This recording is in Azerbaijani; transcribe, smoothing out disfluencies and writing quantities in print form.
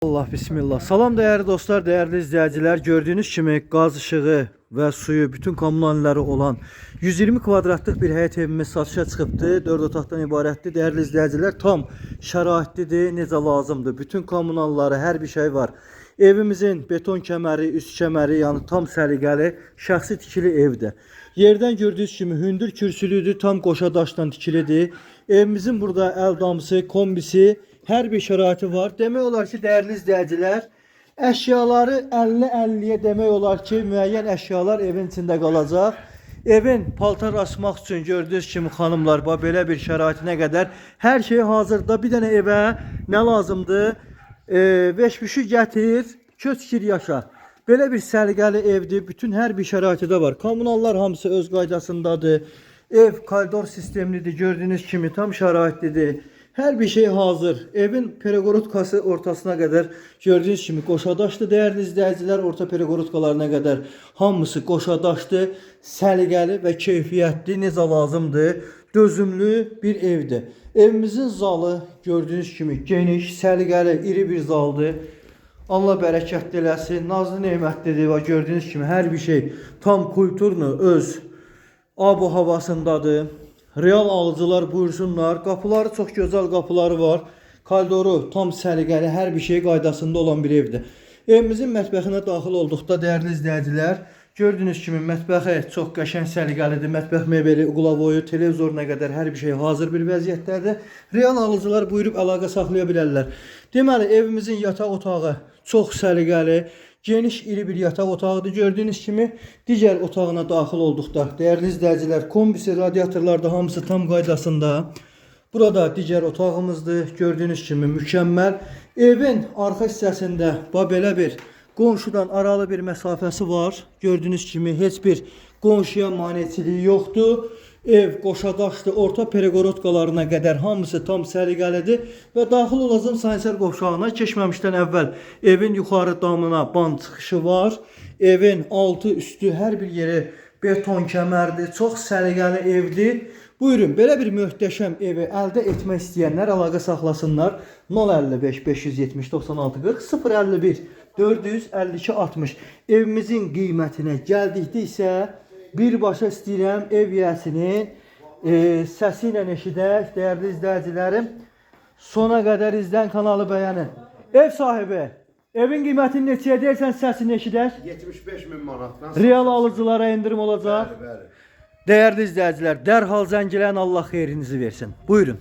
Allah bismillah. Salam değerli dostlar, değerli izleyiciler. Gördüğünüz kimi gaz ışığı ve suyu, bütün kommunalları olan 120 kvadratlıq bir həyət evimiz satışa çıxıbdı. 4 otaqdan ibarətdir. Değerli izleyiciler, tam şəraitlidir, necə lazımdır. Bütün kommunalları, hər bir şey var. Evimizin beton kəməri, üst kəməri, yani tam səliqəli, şəxsi tikili evdir. Yerdən gördüğünüz kimi hündür kürsülüdür, tam qoşa daşdan tikilidir. Evimizin burada el damısı, kombisi, her bir şəraiti var. Demək olar ki, değerli izleyiciler, əşyaları 50-50'ye demək olar ki, müəyyən əşyalar evin içində qalacaq. Evin paltar asmaq üçün gördüğünüz kimi xanımlar, belə bir şəraitinə qədər hər şey hazırda. Bir dənə evə nə lazımdır? Veşmişi gətir, köçkir yaşa. Belə bir səliqəli evdir. Bütün hər bir şəraiti də var. Kommunallar hamısı öz qaydasındadır. Ev koridor sistemlidir. Gördüğünüz kimi tam şəraitlidir. Her bir şey hazır. Evin perigorotkası ortasına kadar gördüğünüz kimi qoşadaşdı. Değerli izleyiciler, orta perigorotkalarına kadar hamısı qoşadaşdı. Səliqəli və keyfiyyətli, necə lazımdır, dözümlü bir evdir. Evimizin zalı gördüğünüz kimi geniş, səliqəli, iri bir zaldır. Allah bərəkət eləsin. Nazlı nemətlidir və gördüğünüz kimi her bir şey tam kulturlu, öz abu havasındadır. Real alıcılar buyursunlar. Kapıları çok güzel kapıları var. Koridoru tam səliqəli, her bir şey qaydasında olan bir evdir. Evimizin mətbəxinə daxil olduqda değerli izleyiciler, gördüğünüz kimi mətbəxi çox qəşəng səliqəlidir. Mətbəx mebeli, uqlavoyu, televizoruna qədər hər bir şey hazır bir vəziyyətdədir. Real alıcılar buyurub əlaqə saxlaya bilərlər. Deməli, evimizin yataq otağı çox səliqəli, geniş iri bir yataq otağıdır. Gördüğünüz kimi digər otağına daxil olduqda değerli izleyiciler, kombisi, radiatorlar da hamısı tam qaydasında. Burada digər otağımızdır. Gördüğünüz kimi mükemmel. Evin arxa hissəsində belə bir qonşudan aralı bir məsafəsi var. Gördüğünüz kimi heç bir qonşuya maneçiliyi yoxdur. Ev qoşadaşdır. Orta perigorotkalarına qədər hamısı tam səliqəlidir və daxil olacağım sanitar qovşağına keçməmişdən əvvəl evin yuxarı damına band çıxışı var. Evin altı üstü hər bir yeri beton kəmərdir. Çox səliqəli evdir. Buyurun, belə bir möhtəşəm evi əldə etmək istəyənlər əlaqə saxlasınlar. 055 570 96 40 051 452 60. Evimizin qiymətinə gəldikdə isə birbaşa istəyirəm ev yiyəsinin səsi ilə eşidək. Değerli izləyicilərim, sona qədər izlən, kanalı bəyənin. Ev sahibi, evin qiymətini neçəyə deyirsən, səsini eşidək? 75.000 manatdan. Real alıcılara indirim olacaq. Bəli, bəli. Değerli izləyicilər, dərhal zəng eləyin, Allah xeyrinizi versin. Buyurun.